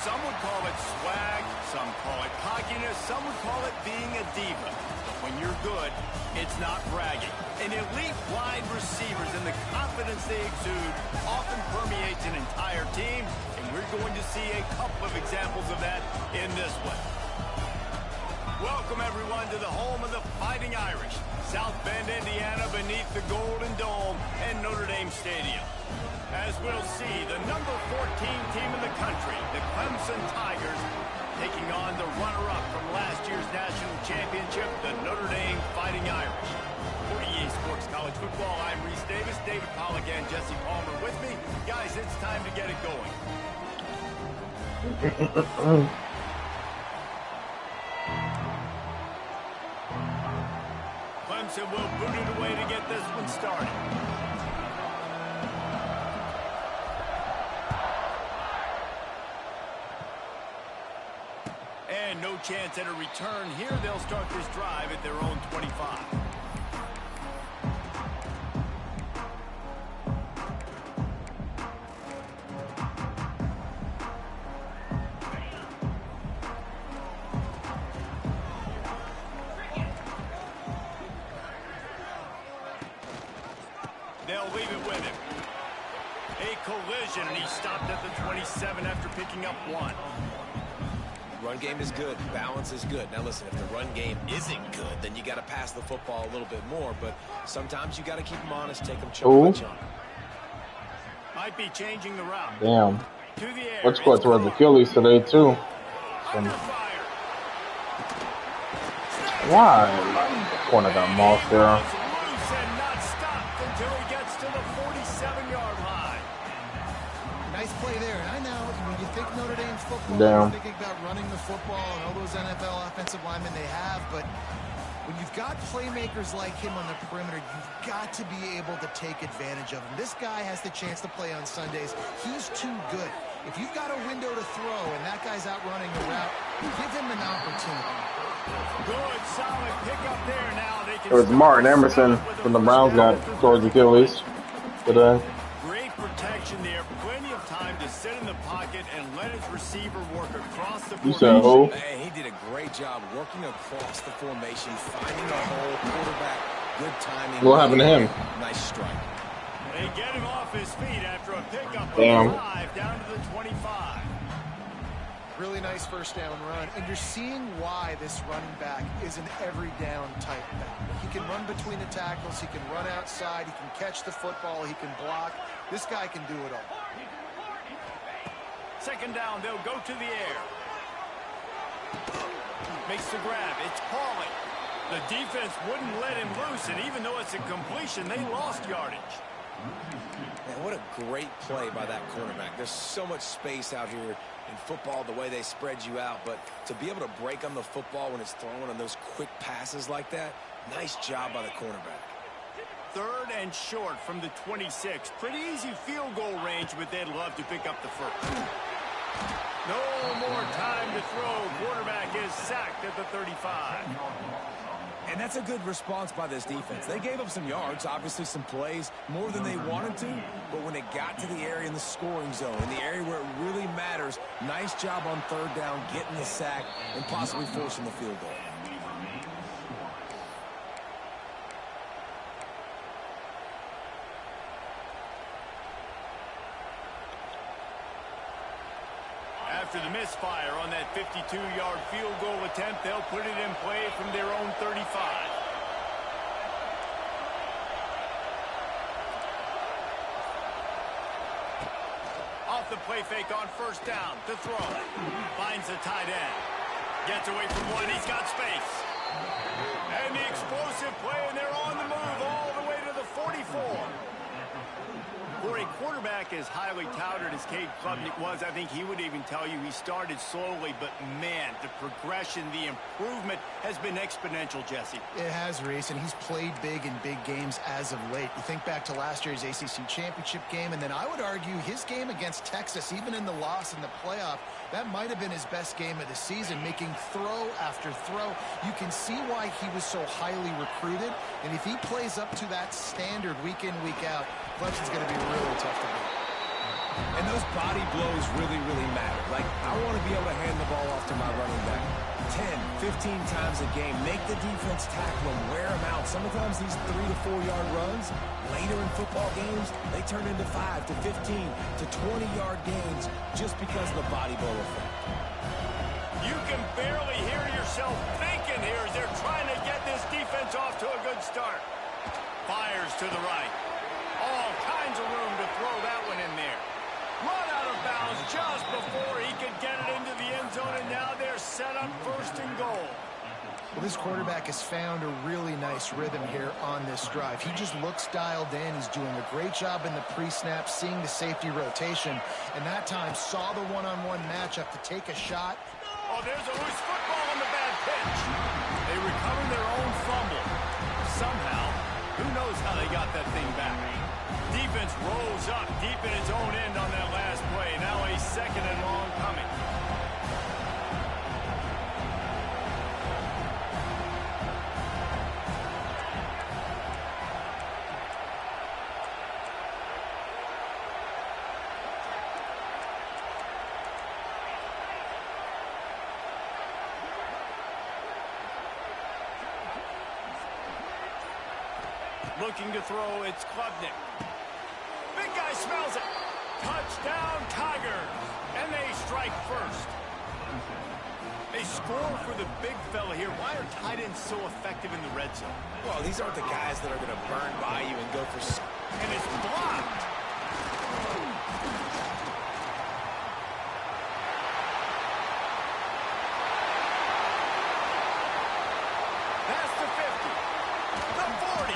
Some would call it swag, some call it cockiness, some would call it being a diva. But when you're good, it's not bragging. And elite wide receivers and the confidence they exude often permeates an entire team, and we're going to see a couple of examples of that in this one. Welcome, everyone, to the home of the Fighting Irish, South Bend, Indiana, beneath the Golden Dome and Notre Dame Stadium. As we'll see, the number 14 team in the country, the Clemson Tigers, taking on the runner-up from last year's national championship, the Notre Dame Fighting Irish. For EA Sports College Football, I'm Reese Davis, David Pollack, and Jesse Palmer with me. Guys, it's time to get it going. Clemson will boot it away to get this one started. And no chance at a return here. They'll start this drive at their own 25. They'll leave it with him. A collision, and he stopped at the 27 after picking up one. Run game is good. Balance is good. Now, listen, if the run game isn't good, then you got to pass the football a little bit more. But sometimes you got to keep them honest, take them chunk by chunk. Might be changing the route. Damn. To the air. Let's go towards Achilles today, too. Why? The corner got mossed there. Nice play there. And I know when you think Notre Dame's football, you're thinking about running the football and all those NFL offensive linemen they have, but when you've got playmakers like him on the perimeter, you've got to be able to take advantage of him. This guy has the chance to play on Sundays. He's too good. If you've got a window to throw and that guy's out running the route, give him an opportunity. Good, solid pickup there. Now they can. It was Martin Emerson from the Browns got towards Achilles today. Great protection there. Plenty of time to sit in the pocket and let his receiver work across the formation. You said who? Hey, he did a great job working across the formation, finding a hole, quarterback, good timing. What happened to him? Nice strike. They get him off his feet after a pickup of 5 down to the 25. Really nice first down run, and you're seeing why this running back is an every down type back. He can run between the tackles, he can run outside, he can catch the football, he can block. This guy can do it all. Second down, they'll go to the air. Makes the grab, it's Pauly. The defense wouldn't let him loose, and even though it's a completion, they lost yardage. Man, what a great play by that cornerback. There's so much space out here in football, the way they spread you out, but to be able to break on the football when it's thrown on those quick passes like that, nice job by the cornerback. Third and short from the 26. Pretty easy field goal range, but they'd love to pick up the first. No more time to throw. Quarterback is sacked at the 35. And that's a good response by this defense. They gave up some yards, obviously some plays, more than they wanted to, but when it got to the area in the scoring zone, in the area where it really matters, nice job on third down, getting the sack, and possibly forcing the field goal. After the misfire on that 52-yard field goal attempt, they'll put it in play from their own 35. Off the play fake on first down to throw. Finds the tight end. Gets away from one. He's got space. And the explosive play, and they're on the move all the way to the 44. For a quarterback as highly touted as Cade Klubnik was, I think he would even tell you he started slowly, but man, the progression, the improvement has been exponential, Jesse. It has, Reese, and he's played big in big games as of late. You think back to last year's ACC championship game, and then I would argue his game against Texas, even in the loss in the playoff, that might have been his best game of the season, making throw after throw. You can see why he was so highly recruited, and if he plays up to that standard week in, week out, Clemson's going to be really tough to beat. And those body blows really, really matter. Like, I want to be able to hand the ball off to my running back 10, 15 times a game. Make the defense tackle them, wear them out. Sometimes these 3 to 4 yard runs, later in football games, they turn into 5 to 15 to 20-yard gains just because of the body blow effect. You can barely hear yourself thinking here as they're trying to get this defense off to a good start. Fires to the right. All kinds of room to throw that one in there. Run out of bounds just before he could get it into the end zone, and now they're set up first and goal. Well, this quarterback has found a really nice rhythm here on this drive. He just looks dialed in. He's doing a great job in the pre-snap, seeing the safety rotation, and that time saw the one-on-one matchup to take a shot. Oh, there's a loose football on the bad pitch. They recover their own fumble. Somehow, who knows how they got that thing back. Defense rolls up deep in its own end on that last play. Now a second and long coming. Looking to throw, it's Klubnik. Big guy smells it. Touchdown, Tigers. And they strike first. They score for the big fella here. Why are tight ends so effective in the red zone? Well, these aren't the guys that are going to burn by you and go for... And it's blocked. That's the 50. The 40.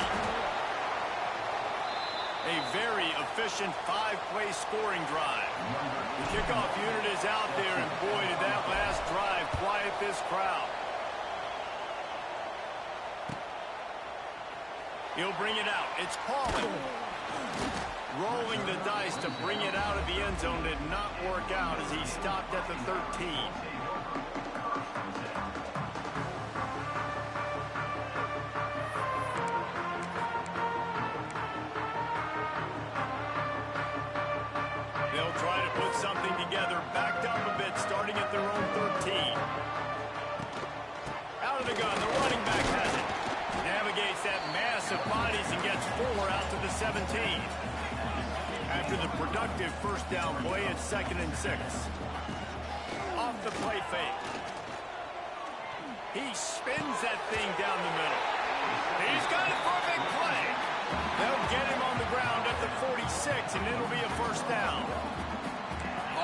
A very efficient 5-play scoring drive. The kickoff unit is out there, and boy, did that last drive quiet this crowd. He'll bring it out. It's Pauling. Rolling the dice to bring it out of the end zone did not work out as he stopped at the 13. They'll try to put something together, backed up a bit, starting at their own 13. Out of the gun, the running back has it. Navigates that mass of bodies and gets 4 out to the 17. After the productive first down play, it's 2nd and 6. Off the play fake. He spins that thing down the middle. He's got it for a big play. They'll get him on the ground at the 46, and it'll be a first down.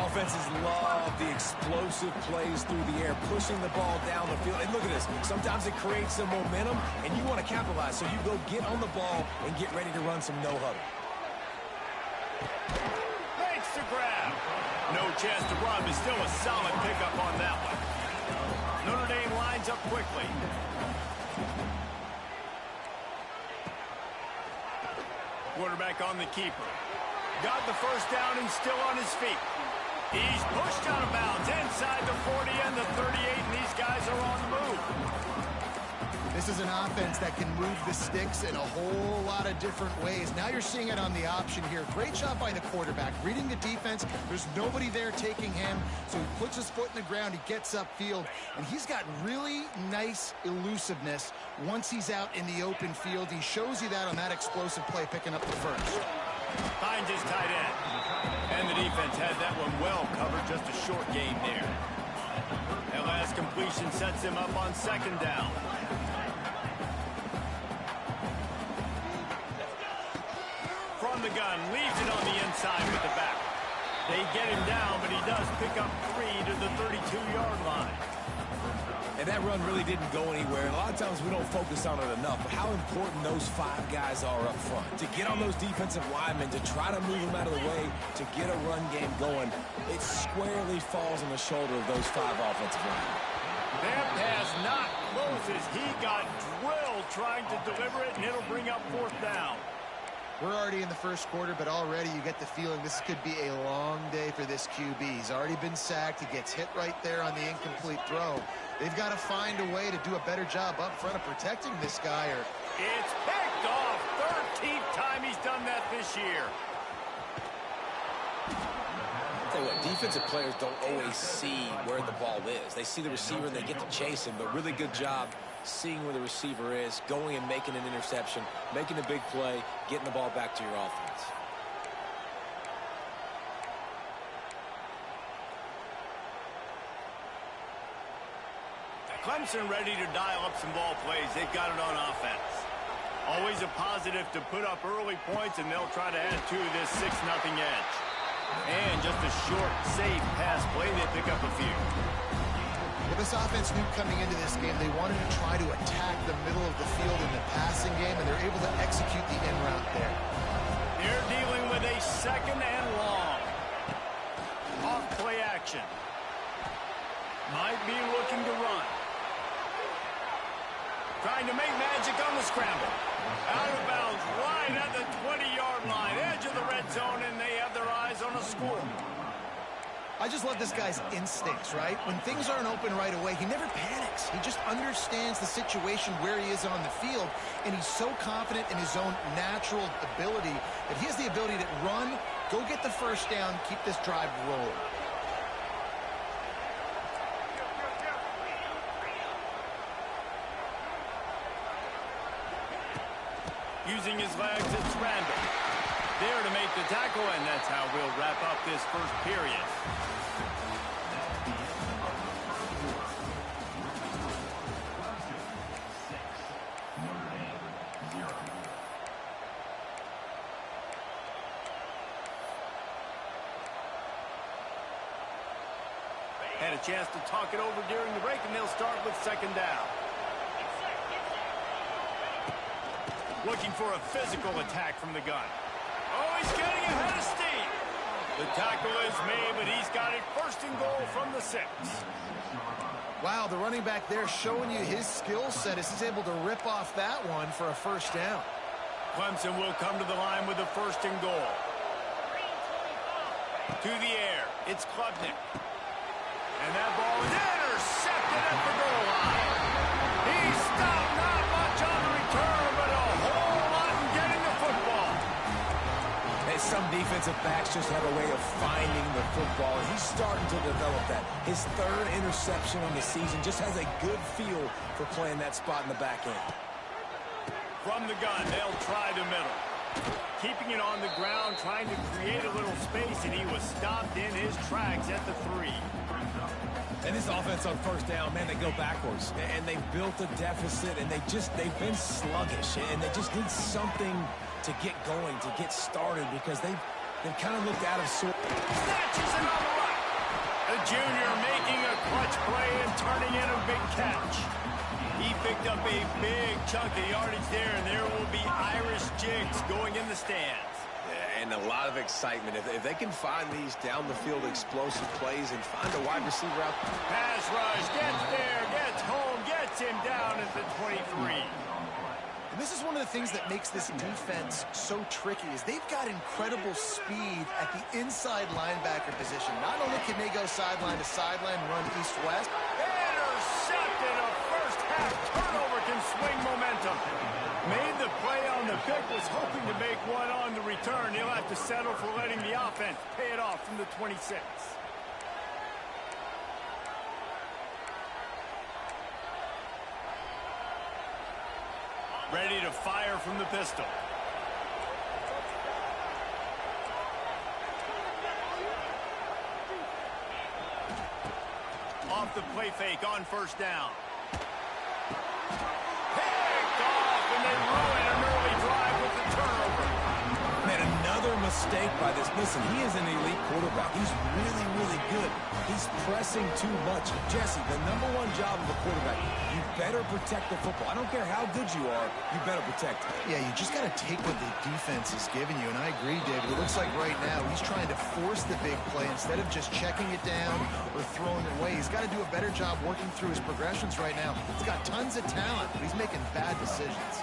Offenses love the explosive plays through the air, pushing the ball down the field. And look at this. Sometimes it creates some momentum, and you want to capitalize. So you go get on the ball and get ready to run some no-huddle. Makes the grab. No chance to run, but still a solid pickup on that one. Notre Dame lines up quickly. Quarterback on the keeper. Got the first down and still on his feet. He's pushed out of bounds inside the 40 and the 38, and these guys are on the move. This is an offense that can move the sticks in a whole lot of different ways. Now you're seeing it on the option here. Great job by the quarterback. Reading the defense, there's nobody there taking him, so he puts his foot in the ground, he gets upfield, and he's got really nice elusiveness once he's out in the open field. He shows you that on that explosive play, picking up the first. Finds his tight end. And the defense had that one well covered, just a short gain there. That last completion sets him up on 2nd down. From the gun, leaves it on the inside with the back. They get him down, but he does pick up 3 to the 32-yard line. And that run really didn't go anywhere. And a lot of times we don't focus on it enough. But how important those 5 guys are up front. To get on those defensive linemen, to try to move them out of the way, to get a run game going, it squarely falls on the shoulder of those 5 offensive linemen. That pass not close as he got drilled trying to deliver it, and it'll bring up 4th down. We're already in the first quarter, but already you get the feeling this could be a long day for this QB. He's already been sacked. He gets hit right there on the incomplete throw. They've got to find a way to do a better job up front of protecting this guy. It's picked off. 13th time he's done that this year. defensive players don't always see where the ball is. They see the receiver and they get to chase him, but really good job seeing where the receiver is, going and making an interception, making a big play, getting the ball back to your offense. Clemson ready to dial up some ball plays. They've got it on offense. Always a positive to put up early points, and they'll try to add to this 6-0 edge. And just a short, safe pass play, they pick up a few. Well, this offense knew coming into this game they wanted to try to attack the middle of the field in the passing game, and they're able to execute the in route there. They're dealing with a 2nd and long. Off play action. Might be looking to run. Trying to make magic on the scramble. Out of bounds, right at the 20-yard line, edge of the red zone, and they have their eyes on a score. I just love this guy's instincts, right? When things aren't open right away, he never panics. He just understands the situation where he is on the field, and he's so confident in his own natural ability that he has the ability to run, go get the first down, keep this drive rolling. Using his legs, it's Randall. There to make the tackle, and that's how we'll wrap up this first period. Had a chance to talk it over during the break, and they'll start with 2nd down. Looking for a physical attack from the gun. Oh, he's getting ahead of steam. The tackle is made, but he's got it 1st and goal from the 6. Wow, the running back there showing you his skill set as he's able to rip off that one for a 1st down. Clemson will come to the line with a 1st and goal. To the air, it's Klubnik. And that ball is intercepted at the goal line. He stopped not much on the return, but a whole lot in getting the football. And some defensive backs just have a way of finding the football. He's starting to develop that. His 3rd interception on the season, just has a good feel for playing that spot in the back end. From the gun, they'll try the middle. Keeping it on the ground, trying to create a little space, and he was stopped in his tracks at the 3. And this offense on 1st down, man, they go backwards. And they've built a deficit, and they've been sluggish. And they just need something to get going, to get started, because they've kind of looked out of sorts. Snatches another one. The junior making a clutch play and turning in a big catch. He picked up a big chunk of yardage there, and there will be Irish jigs going in the stands. Yeah, and a lot of excitement. If they can find these down-the-field explosive plays and find a wide receiver out. Pass rush, gets there, gets home, gets him down at the 23. And this is one of the things that makes this defense so tricky is they've got incredible speed at the inside linebacker position. Not only can they go sideline to sideline, run east-west. Intercepted, a first-half turnover can swing momentum. Made the play on the pick, was hoping to make one on the return. He'll have to settle for letting the offense pay it off from the 26. Ready to fire from the pistol. Off the play fake on 1st down. Picked off, and they ruin an early drive with the turnover. Man, another mistake by this. Listen, he is an elite quarterback. He's really, really good. He's pressing too much. Jesse, the #1 job of a quarterback, you better protect the football. I don't care how good you are, you better protect it. Yeah, you just got to take what the defense is giving you, and I agree, David. It looks like right now he's trying to force the big play instead of just checking it down or throwing it away. He's got to do a better job working through his progressions right now. He's got tons of talent, but he's making bad decisions.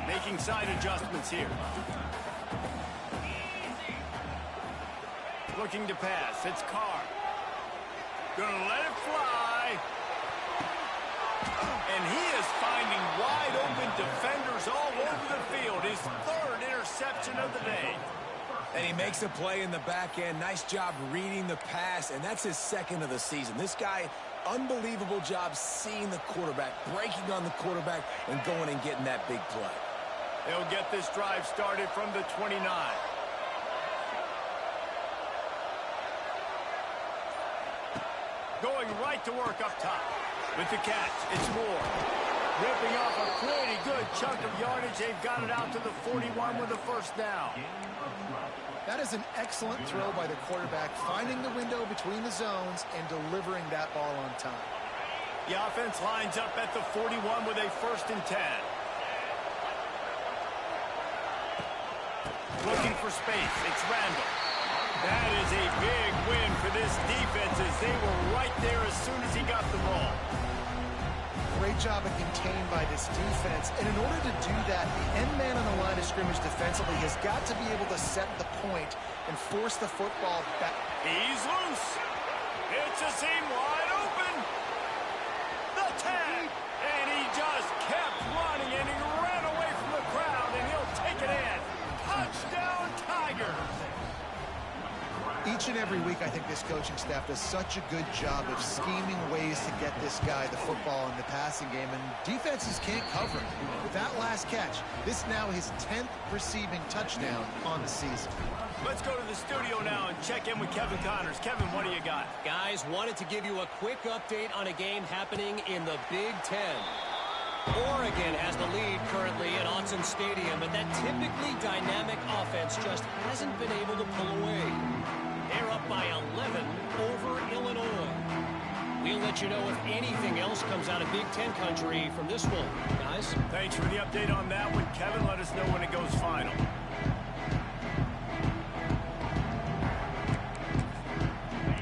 Making side adjustments here. Looking to pass. It's Carr. Gonna let it fly. And he is finding wide open defenders all over the field. His 3rd interception of the day. And he makes a play in the back end. Nice job reading the pass, and that's his second of the season. This guy, unbelievable job seeing the quarterback, breaking on the quarterback, and going and getting that big play. They'll get this drive started from the 29. Going right to work up top. With the catch, it's Moore. Ripping off a pretty good chunk of yardage. They've got it out to the 41 with a first down. That is an excellent throw by the quarterback, finding the window between the zones and delivering that ball on time. The offense lines up at the 41 with a 1st and 10. Looking for space. It's Randall. That is a big win for this defense as they were right there as soon as he got the ball. Great job of contained by this defense. And in order to do that, the end man on the line of scrimmage defensively has got to be able to set the point and force the football back. He's loose. It's a seam wide open. The tag. And he just kept running, and he ran away from the crowd, and he'll take it in. Touchdown, Tigers. Each and every week, I think this coaching staff does such a good job of scheming ways to get this guy the football in the passing game, and defenses can't cover it. With that last catch, this now his 10th receiving touchdown on the season. Let's go to the studio now and check in with Kevin Connors. Kevin, what do you got? Guys, wanted to give you a quick update on a game happening in the Big Ten. Oregon has the lead currently at Autzen Stadium, but that typically dynamic offense just hasn't been able to pull away. They're up by 11 over Illinois. We'll let you know if anything else comes out of Big Ten country from this one, guys. Thanks for the update on that one, Kevin. Let us know when it goes final.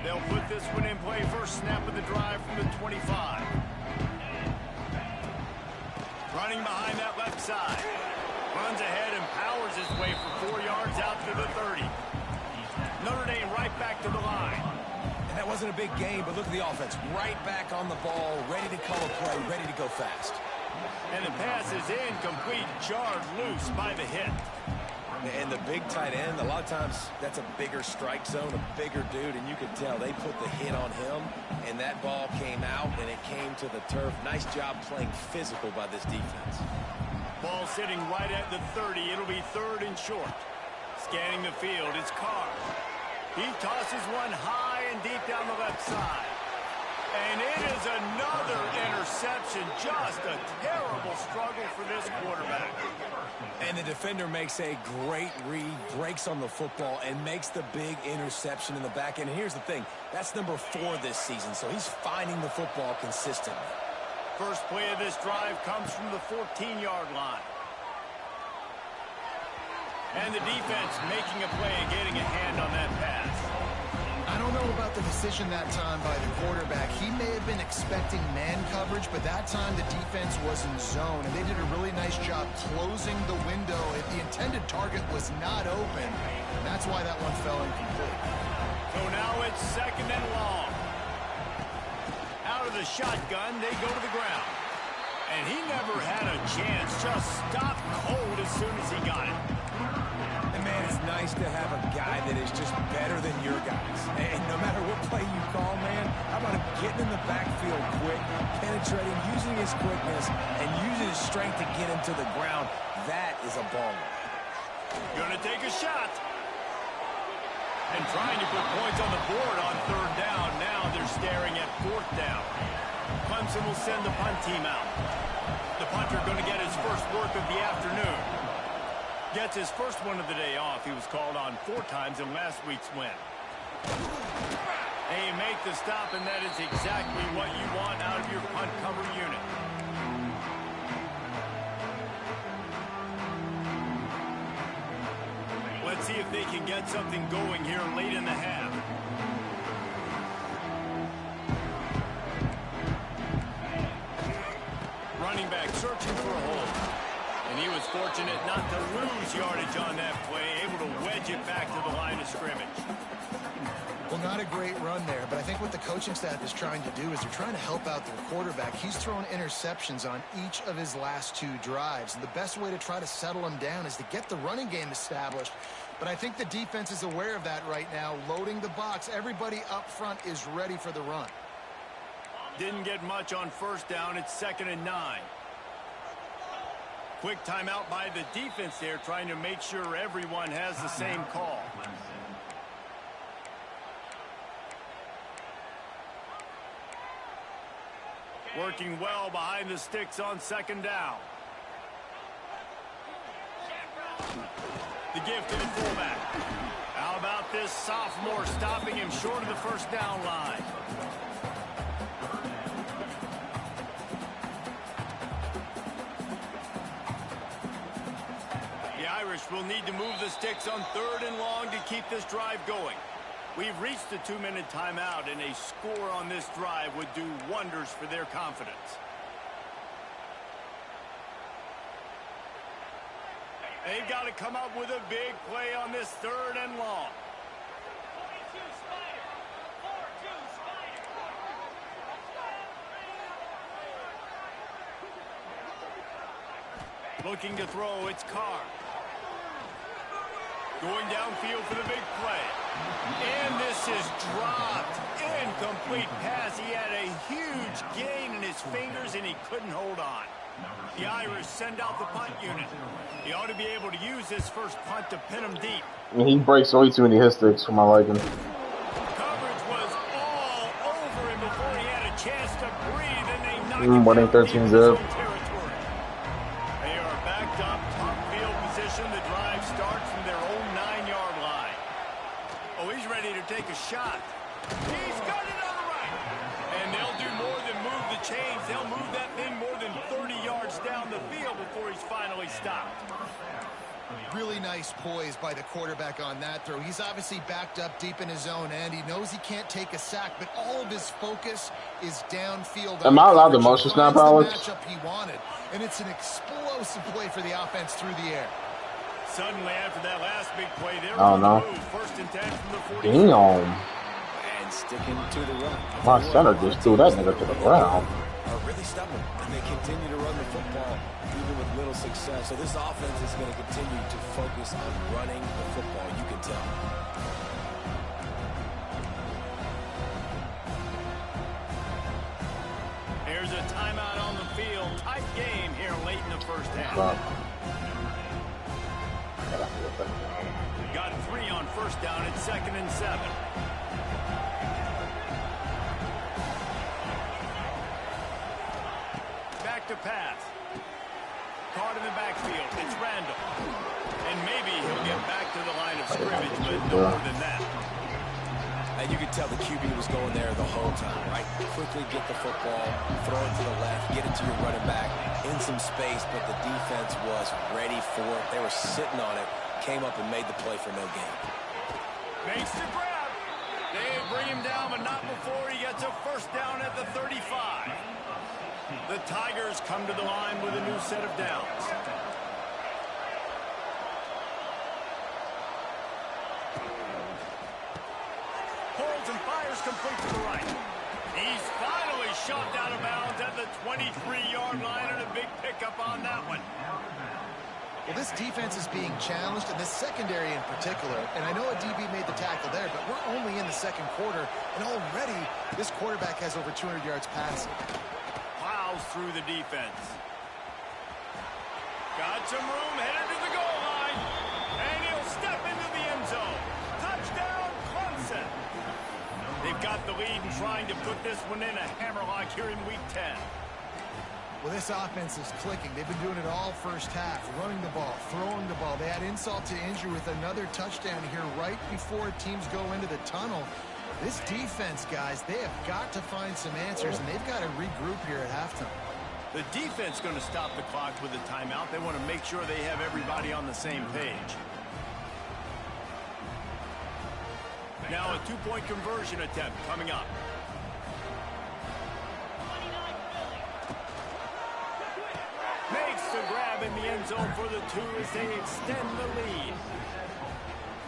They'll put this one in play. First snap of the drive from the 25. Running behind that left side. Runs ahead and powers his way for 4 yards out to the 30. Notre Dame right back to the line. And that wasn't a big game, but look at the offense. Right back on the ball, ready to call a play, ready to go fast. And the pass is incomplete, jarred loose by the hit. And the big tight end, a lot of times that's a bigger strike zone, a bigger dude, and you could tell they put the hit on him, and that ball came out, and it came to the turf. Nice job playing physical by this defense. Ball sitting right at the 30. It'll be 3rd and short. Scanning the field, it's Carr. He tosses one high and deep down the left side. And it is another interception. Just a terrible struggle for this quarterback. And the defender makes a great read, breaks on the football, and makes the big interception in the back end. And here's the thing, that's number 4 this season, so he's finding the football consistently. First play of this drive comes from the 14-yard line. And the defense making a play and getting a hand on that pass. I don't know about the decision that time by the quarterback. He may have been expecting man coverage, but that time the defense was in zone, and they did a really nice job closing the window. The intended target was not open, and that's why that one fell incomplete. So now it's 2nd and long. Out of the shotgun, they go to the ground. And he never had a chance, just stopped cold as soon as he got it. And man, it's nice to have a guy that is just better than your guys. And no matter what play you call, man, how about him getting in the backfield quick, penetrating, using his quickness, and using his strength to get him to the ground. That is a baller. Gonna take a shot. And trying to put points on the board on 3rd down. Now they're staring at 4th down. Clemson will send the punt team out. The punter going to get his first work of the afternoon. Gets his first one of the day off. He was called on 4 times in last week's win. They make the stop, and that is exactly what you want out of your punt cover unit. Let's see if they can get something going here late in the half. Running back searching for a hole. And he was fortunate not to lose yardage on that play, able to wedge it back to the line of scrimmage. Well, not a great run there, but I think what the coaching staff is trying to do is they're trying to help out their quarterback. He's thrown interceptions on each of his last 2 drives, and the best way to try to settle him down is to get the running game established. But I think the defense is aware of that right now, loading the box. Everybody up front is ready for the run. Didn't get much on first down. It's 2nd and 9. Quick timeout by the defense there, trying to make sure everyone has the same call. Working well behind the sticks on 2nd down. The gift to the fullback. How about this sophomore stopping him short of the first down line? The Irish will need to move the sticks on 3rd and long to keep this drive going. We've reached the 2-minute timeout, and a score on this drive would do wonders for their confidence. They've got to come up with a big play on this 3rd and long. Looking to throw, it's Carr. Going downfield for the big play. And this is dropped. Incomplete pass. He had a huge gain in his fingers, and he couldn't hold on. The Irish send out the punt unit. He ought to be able to use this first punt to pin him deep. He breaks way too many hit sticks for my liking. Coverage was all over him before he had a chance to breathe, and they knocked him Winning down 13 deep in his zip. own territory. They are backed up, top field position. The drive starts from their own 9-yard line. Oh, he's ready to take a shot. He's got it on the right. And they'll do more than move the chains. They'll move that thing more than 30 yards down the field before he's finally stopped. Really nice poise by the quarterback on that throw. He's obviously backed up deep in his own end. He knows he can't take a sack, but all of his focus is downfield. Am I allowed to motion snap, Alex? Matchup he wanted, and it's an explosive play for the offense through the air. Suddenly, after that last big play, they're Oh, on no. the move. 1st and 10 from the 40. Damn. And sticking to the run. My center just threw that nigga to the ground. Are really stubborn, and they continue to run the football even with little success. So this offense is going to continue to focus on running the football. You can tell. Here's a timeout on the field. Tight game here late in the first half. Got 3 on first down. It's 2nd and 7. Back to pass. Caught in the backfield. It's Randall. And maybe he'll get back to the line of scrimmage, but no more than that. And you could tell the QB was going there the whole time, right? Quickly get the football, throw it to the left, get it to your running back in some space, but the defense was ready for it. They were sitting on it, came up and made the play for no gain. Makes the grab. They bring him down, but not before he gets a first down at the 35. The Tigers come to the line with a new set of downs. Holds and fires complete to the right. He's finally shoved out of bounds at the 23-yard line, and a big pickup on that one. Well, this defense is being challenged, and this secondary in particular. And I know a DB made the tackle there, but we're only in the 2nd quarter, and already this quarterback has over 200 yards passing. Plows through the defense. Got some room, headed to the goal line, and he'll step into the end zone. Touchdown, Clemson. They've got the lead and trying to put this one in a hammerlock here in Week 10. Well, this offense is clicking. They've been doing it all first half, running the ball, throwing the ball. They had insult to injury with another touchdown here right before teams go into the tunnel. This defense, guys, they have got to find some answers, and they've got to regroup here at halftime. The defense going to stop the clock with a timeout. They want to make sure they have everybody on the same page. Now a 2-point conversion attempt coming up. Makes the grab lob in the end zone for the 2 as they extend the lead.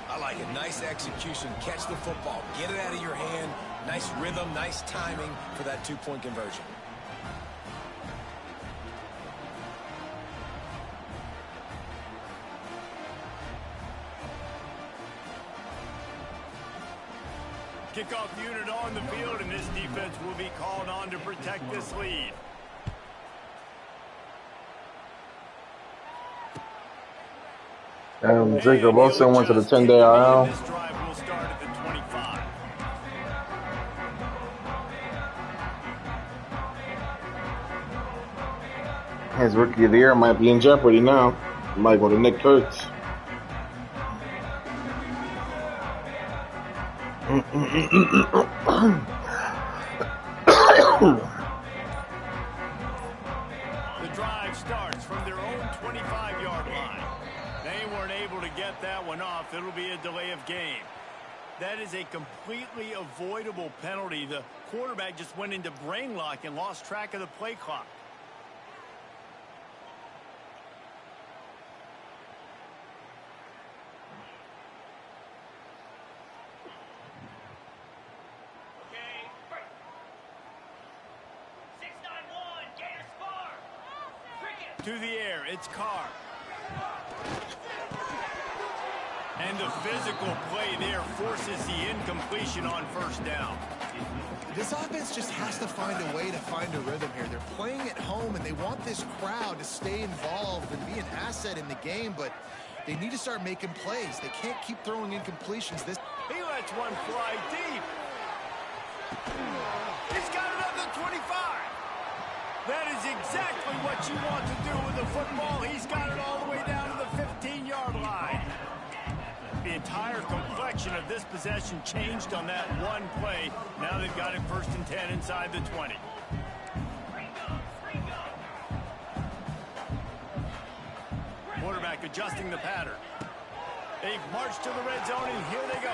I like it. Nice execution. Catch the football. Get it out of your hand. Nice rhythm, nice timing for that 2-point conversion. Kickoff unit on the field, and this defense will be called on to protect this lead. Jacob Wilson went to the 10-day IL. This drive will start at the 25. His rookie of the year might be in jeopardy now. Might go to Nick Kurtz. The drive starts from their own 25-yard line. They weren't able to get that one off. It'll be a delay of game. That is a completely avoidable penalty. The quarterback just went into brain lock and lost track of the play clock. To the air, it's Carr. And the physical play there forces the incompletion on first down. This offense just has to find a way to find a rhythm here. They're playing at home, and they want this crowd to stay involved and be an asset in the game, but they need to start making plays. They can't keep throwing incompletions. He lets one fly deep. He's got it at the 25. That is exactly what you want to do with the football. He's got it all the way down to the 15-yard line. The entire complexion of this possession changed on that one play. Now they've got it 1st and 10 inside the 20. Quarterback adjusting the pattern. They've marched to the red zone, and here they go.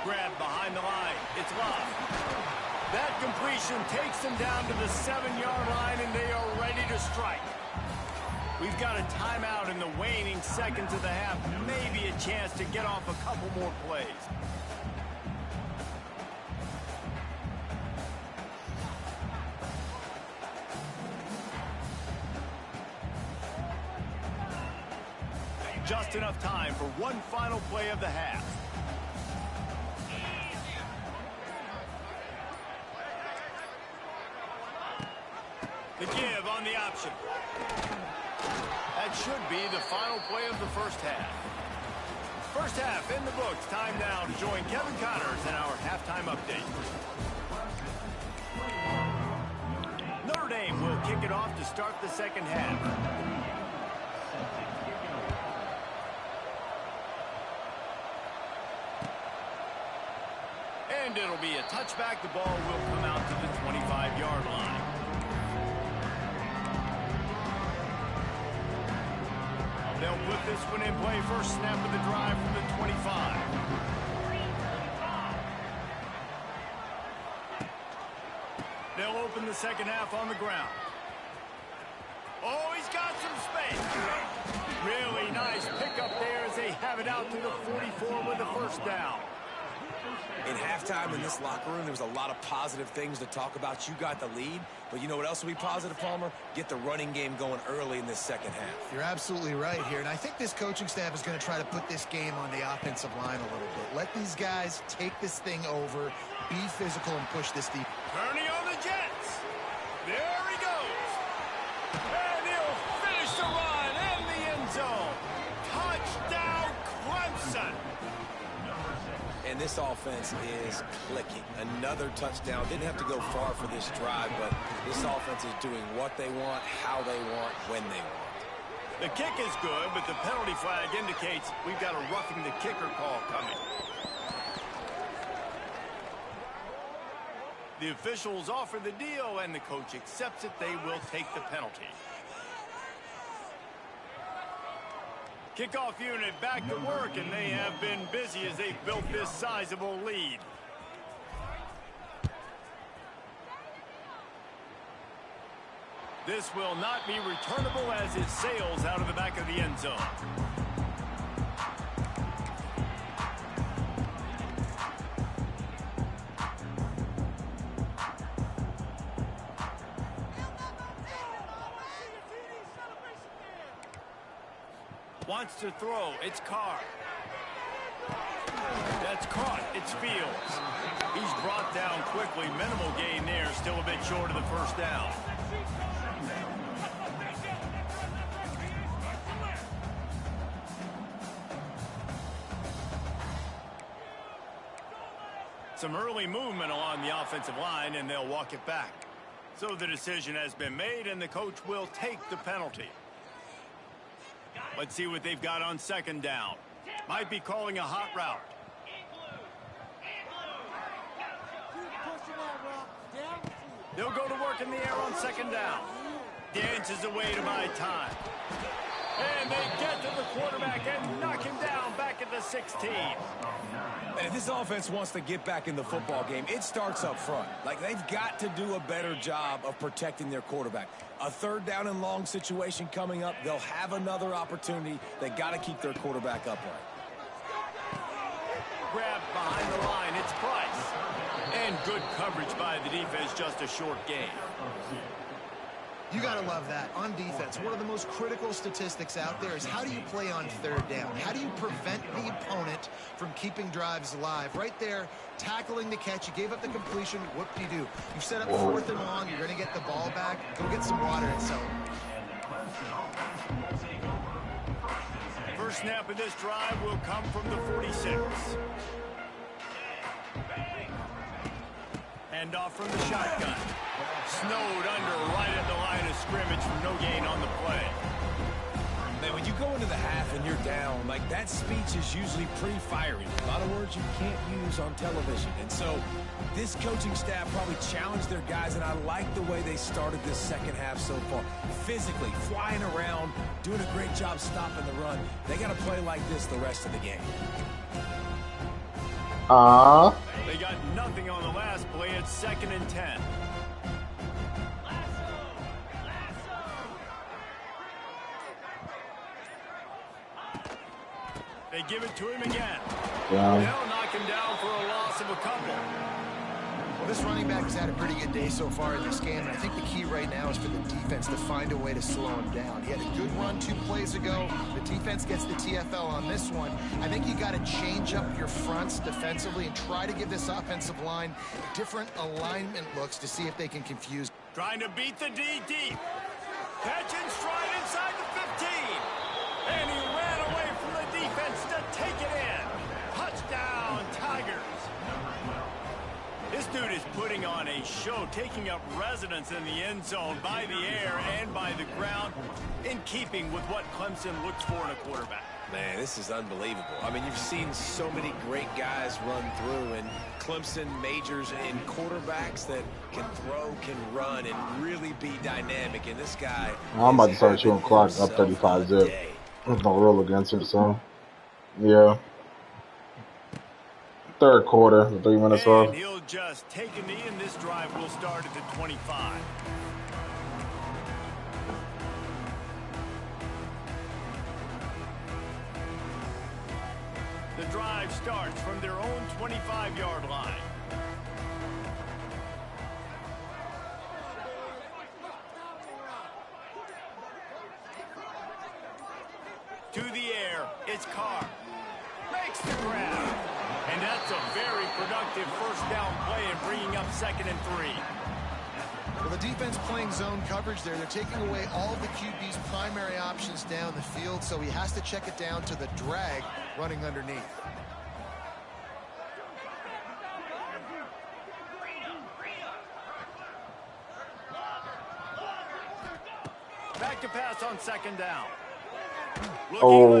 Grab behind the line. It's Love. That completion takes them down to the 7-yard line, and they are ready to strike. We've got a timeout in the waning seconds of the half. Maybe a chance to get off a couple more plays. Just enough time for one final play of the half. The give on the option. That should be the final play of the first half. First half in the books. Time now to join Kevin Connors in our halftime update. Notre Dame will kick it off to start the second half. And it'll be a touchback. The ball will come out to the 25-yard line. They'll put this one in play. First snap of the drive from the 25. They'll open the second half on the ground. Oh, he's got some space. Really nice pickup there as they have it out to the 44 with the first down. In halftime in this locker room, there was a lot of positive things to talk about. You got the lead, but you know what else will be positive, Palmer? Get the running game going early in this second half. You're absolutely right here, and I think this coaching staff is going to try to put this game on the offensive line a little bit. Let these guys take this thing over, be physical, and push this deep. Turning on the Jets. There he goes. And he'll finish the run in the end zone. Touchdown, Clemson. And this offense is clicking. Another touchdown. Didn't have to go far for this drive, but this offense is doing what they want, how they want, when they want. The kick is good, but the penalty flag indicates we've got a roughing the kicker call coming. The officials offer the deal, and the coach accepts it. They will take the penalty. Kickoff unit back to work, and they have been busy as they've built this sizable lead. This will not be returnable as it sails out of the back of the end zone. Wants to throw. It's Carr. That's caught. It's Fields. He's brought down quickly. Minimal gain there. Still a bit short of the first down. Some early movement along the offensive line, and they'll walk it back. So the decision has been made, and the coach will take the penalty. Let's see what they've got on second down. Might be calling a hot route. They'll go to work in the air on second down. Dances away to buy time. And they get to the quarterback and knock him down back at the 16. And if this offense wants to get back in the football game, it starts up front. Like, they've got to do a better job of protecting their quarterback. A third down and long situation coming up, they'll have another opportunity. They got to keep their quarterback upright. Grabbed behind the line, it's Price. And good coverage by the defense, just a short gain. You got to love that. On defense, one of the most critical statistics out there is how do you play on third down? How do you prevent the opponent from keeping drives alive? Right there, tackling the catch. You gave up the completion. What do? You set up fourth and long. You're going to get the ball back. Go get some water and celebrate. First snap of this drive will come from the 46. Hand off from the shotgun. Snowed under right at the line of scrimmage for no gain on the play. Man, when you go into the half and you're down, like, that speech is usually pretty fiery. A lot of words you can't use on television. And so this coaching staff probably challenged their guys, and I like the way they started this second half so far. Physically, flying around, doing a great job stopping the run. They got to play like this the rest of the game. They got nothing on the last play. It's 2nd and 10. They give it to him again. Yeah. They'll knock him down for a loss of a couple. Well, this running back has had a pretty good day so far in this game, and I think the key right now is for the defense to find a way to slow him down. He had a good run 2 plays ago. The defense gets the TFL on this one. I think you got to change up your fronts defensively and try to give this offensive line different alignment looks to see if they can confuse. Trying to beat the D deep. Catch and stride inside the 15. And he ran away from the defense to take it in. Touchdown, Tigers. This dude is putting on a show, taking up residence in the end zone by the air and by the ground, in keeping with what Clemson looks for in a quarterback. Man, this is unbelievable. I mean, you've seen so many great guys run through, and Clemson majors in quarterbacks that can throw, can run, and really be dynamic. And this guy, I'm about to start shooting clock up 35 zip. There's no rule against it, so yeah. Third quarter, 3 minutes off. And he'll just take a knee, and this drive will start at the 25. The drive starts from their own 25-yard line. To the air, it's Carr. Makes the grab. And that's a very productive first down play and bringing up 2nd and 3. Well, the defense playing zone coverage there. They're taking away all of the QB's primary options down the field, so he has to check it down to the drag running underneath. Back to pass on 2nd down. Oh,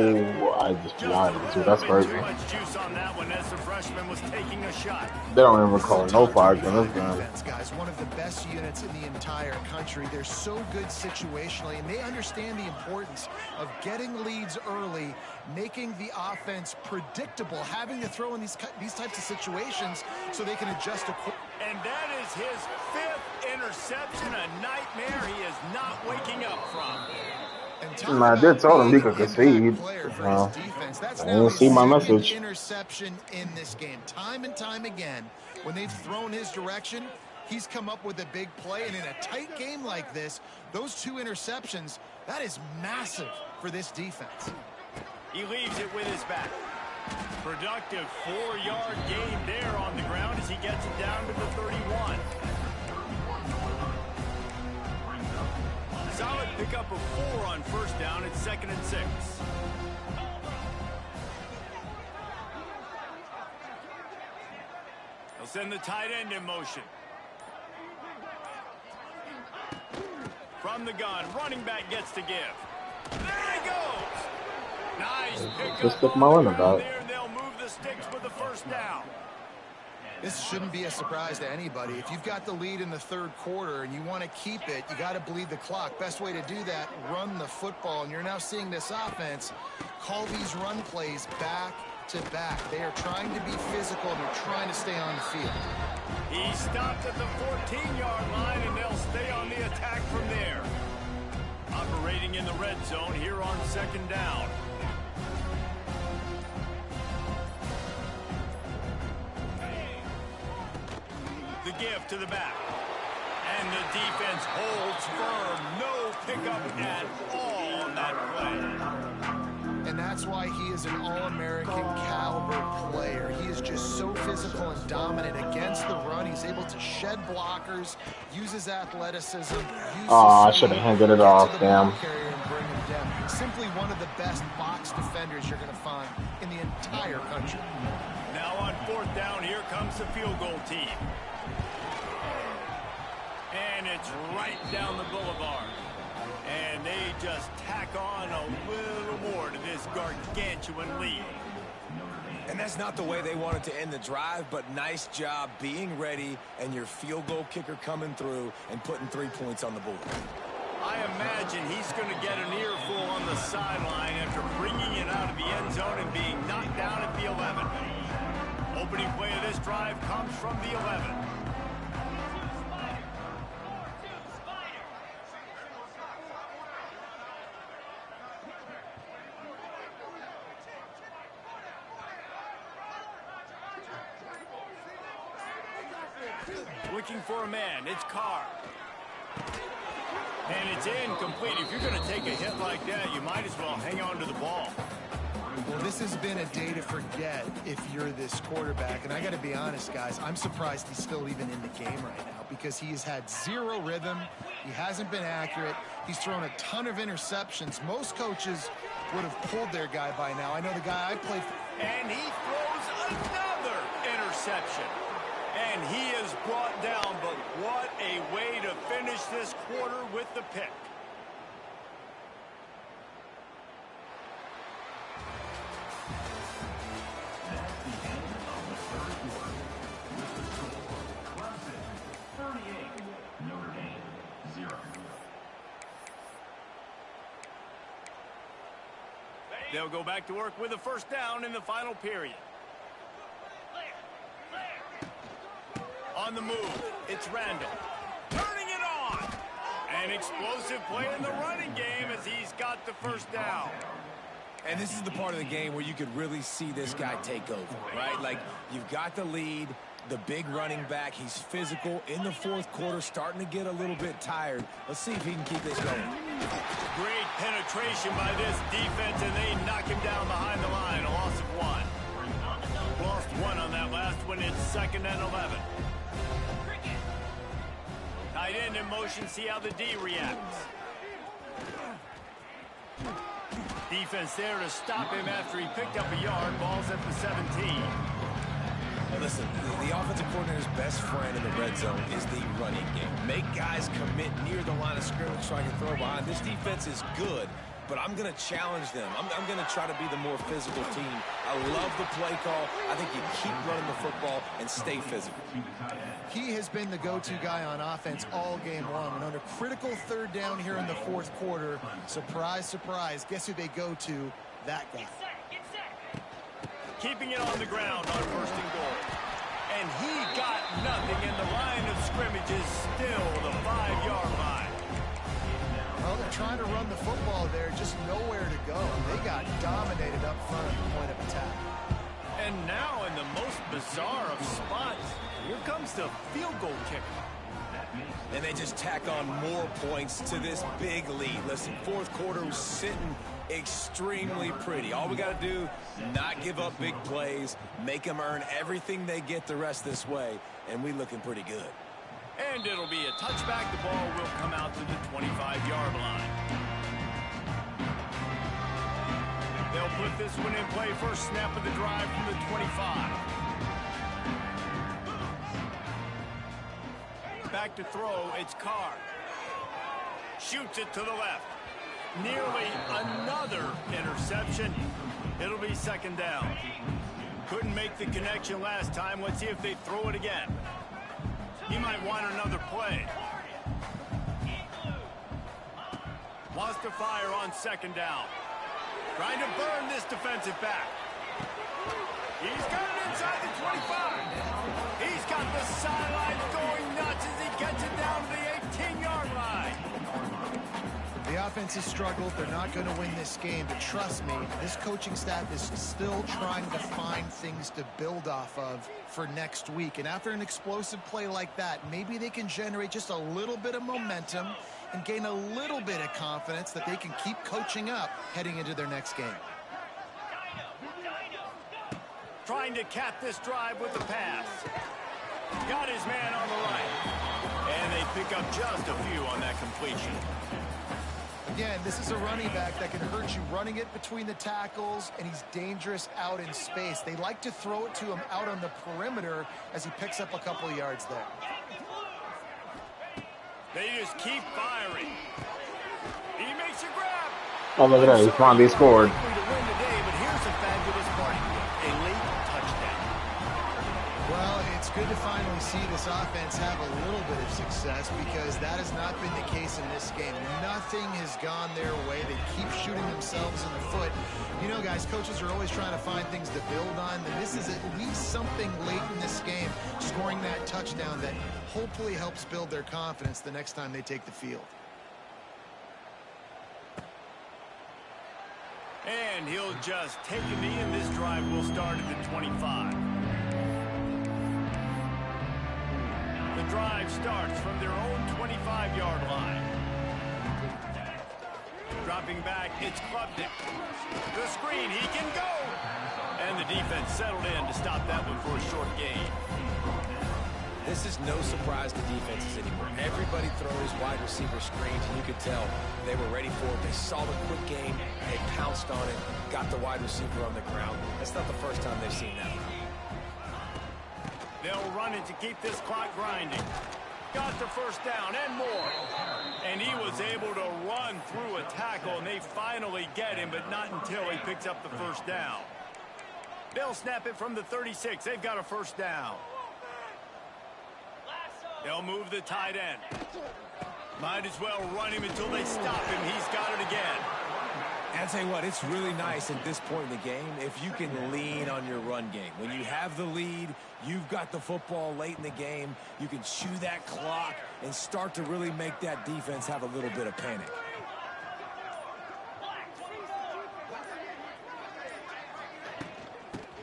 I just lied too. That's crazy. Too much juice on that one as the freshman was taking a shot. They don't even call it no flags on this game. Defense, guys, one of the best units in the entire country. They're so good situationally, and they understand the importance of getting leads early, making the offense predictable, having to throw in these types of situations so they can adjust accordingly. And that is his 5th interception, a nightmare he is not waking up from. I did tell him he could concede. That's I now didn't his see my second message. interception in this game. Time and time again, when they've thrown his direction, he's come up with a big play. And in a tight game like this, those 2 interceptions, that is massive for this defense. He leaves it with his back. Productive 4-yard gain there on the ground as he gets it down to the 31. Solid pickup of 4 on first down. It's 2nd and 6. He'll send the tight end in motion. From the gun, running back gets to give. There he goes. Nice pickup. Just took my running back. They'll move the sticks with the first down. This shouldn't be a surprise to anybody. If you've got the lead in the 3rd quarter and you want to keep it, you got to bleed the clock. Best way to do that, run the football. And you're now seeing this offense call these run plays back to back. They are trying to be physical and they're trying to stay on the field. He stopped at the 14-yard line, and they'll stay on the attack from there. Operating in the red zone here on 2nd down. The give to the back. And the defense holds firm. No pickup at all on that play. And that's why he is an All-American caliber player. He is just so physical and dominant against the run. He's able to shed blockers, uses athleticism. I should have handed it off, damn. He's simply one of the best box defenders you're going to find in the entire country. Now on 4th down, here comes the field goal team. And it's right down the boulevard. And they just tack on a little more to this gargantuan lead. And that's not the way they wanted to end the drive, but nice job being ready and your field goal kicker coming through and putting 3 points on the board. I imagine he's going to get an earful on the sideline after bringing it out of the end zone and being knocked down at the 11. Opening play of this drive comes from the 11. Looking for a man. It's Carr. And it's incomplete. If you're going to take a hit like that, you might as well hang on to the ball. Well, this has been a day to forget if you're this quarterback. And I got to be honest, guys, I'm surprised he's still even in the game right now because he has had 0 rhythm. He hasn't been accurate. He's thrown a ton of interceptions. Most coaches would have pulled their guy by now. I know the guy I played for. And he throws another interception. And he is brought down, but what a way to finish this quarter with the pick. They'll go back to work with a first down in the final period. On the move, it's Randall. Turning it on. An explosive play in the running game as he's got the first down. And this is the part of the game where you could really see this guy take over, right? Like, you've got the lead, the big running back. He's physical in the 4th quarter, starting to get a little bit tired. Let's see if he can keep this going. Great penetration by this defense, and they knock him down behind the line. A loss of 1. Lost 1 on that last one. It's 2nd and 11. Tight end in motion, see how the D reacts. Defense there to stop him after he picked up a yard. Ball's at the 17. Well, listen, the offensive coordinator's best friend in the red zone is the running game. Make guys commit near the line of scrimmage so I can throw behind. This defense is good, but I'm going to challenge them. I'm going to try to be the more physical team. I love the play call. I think you keep running the football and stay physical. He has been the go-to guy on offense all game long. And on a critical 3rd down here in the 4th quarter, surprise, surprise, guess who they go to? That guy. Keeping it on the ground on 1st and goal. And he got nothing, and the line of scrimmage is still the 5-yard line. Well, they're trying to run the football there, just nowhere to go. They got dominated up front at the point of attack. And now in the most bizarre of spots, here comes the field goal kicker. And they just tack on more points to this big lead. Listen, fourth quarter was sitting extremely pretty. All we got to do, not give up big plays, make them earn everything they get the rest this way, and we looking pretty good. And it'll be a touchback. The ball will come out to the 25-yard line. They'll put this one in play. First snap of the drive from the 25. Back to throw, it's Carr. Shoots it to the left. Nearly another interception. It'll be second down. Couldn't make the connection last time. Let's see if they throw it again. He might want another play. Wants to fire on second down. Trying to burn this defensive back. He's got it inside the 25. He's got the sidelines going nuts as he gets it down to the 18-yard line. The offense has struggled. They're not going to win this game, but trust me, this coaching staff is still trying to find things to build off of for next week. And after an explosive play like that, maybe they can generate just a little bit of momentum and gain a little bit of confidence that they can keep coaching up heading into their next game. Trying to cap this drive with the pass. Got his man on the right. And they pick up just a few on that completion. Again, this is a running back that can hurt you running it between the tackles, and he's dangerous out in space. They like to throw it to him out on the perimeter as he picks up a couple of yards there. They just keep firing. He makes a grab. Oh, look at that. He finally scored. To win today, but here's a fabulous part. A late touchdown. Well, it's good to finally see this offense have a little bit of success because that has not been the case in this game. Nothing has gone their way. They keep shooting themselves in the foot. You know, guys, coaches are always trying to find things to build on, and this is at least something late in this game, scoring that touchdown that hopefully helps build their confidence the next time they take the field. And he'll just take a knee, and this drive will start at the 25. The drive starts from their own 25-yard line. Dropping back, it's Klubnik. The screen, he can go! And the defense settled in to stop that one for a short gain. This is no surprise to defenses anymore. Everybody throws wide receiver screens, and you could tell they were ready for it. They saw the quick game, they pounced on it, got the wide receiver on the ground. That's not the first time they've seen that. They'll run it to keep this clock grinding. Got the first down and more. And he was able to run through a tackle, and they finally get him, but not until he picks up the first down. They'll snap it from the 36. They've got a first down. They'll move the tight end. Might as well run him until they stop him. He's got it again. And I'll tell you what, it's really nice at this point in the game if you can lean on your run game. When you have the lead, you've got the football late in the game, you can chew that clock and start to really make that defense have a little bit of panic.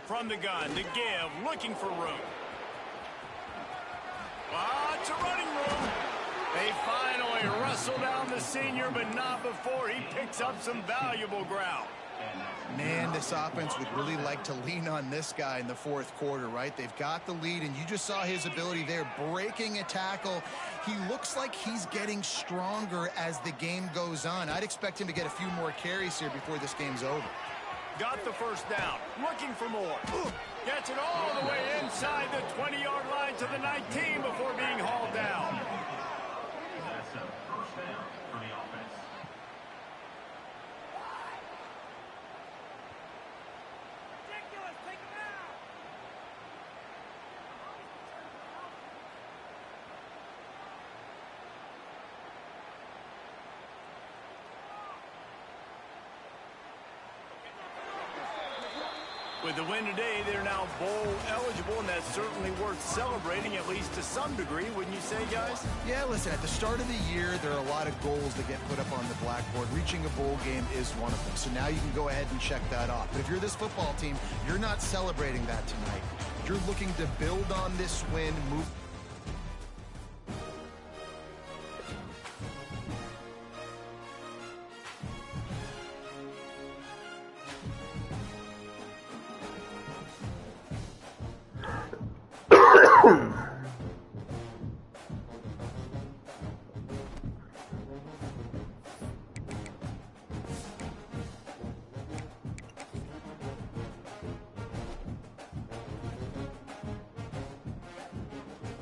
From the gun, to give, looking for room. Lots of running room. They finally wrestle down the senior, but not before he picks up some valuable ground. Man, this offense would really like to lean on this guy in the fourth quarter, right? They've got the lead, and you just saw his ability there, breaking a tackle. He looks like he's getting stronger as the game goes on. I'd expect him to get a few more carries here before this game's over. Got the first down, looking for more. Gets it all the way inside the 20-yard line to the 19 before being hauled down. With the win today, they're now bowl eligible, and that's certainly worth celebrating, at least to some degree, wouldn't you say, guys? Yeah, listen, at the start of the year, there are a lot of goals that get put up on the blackboard. Reaching a bowl game is one of them. So now you can go ahead and check that off. But if you're this football team, you're not celebrating that tonight. You're looking to build on this win, move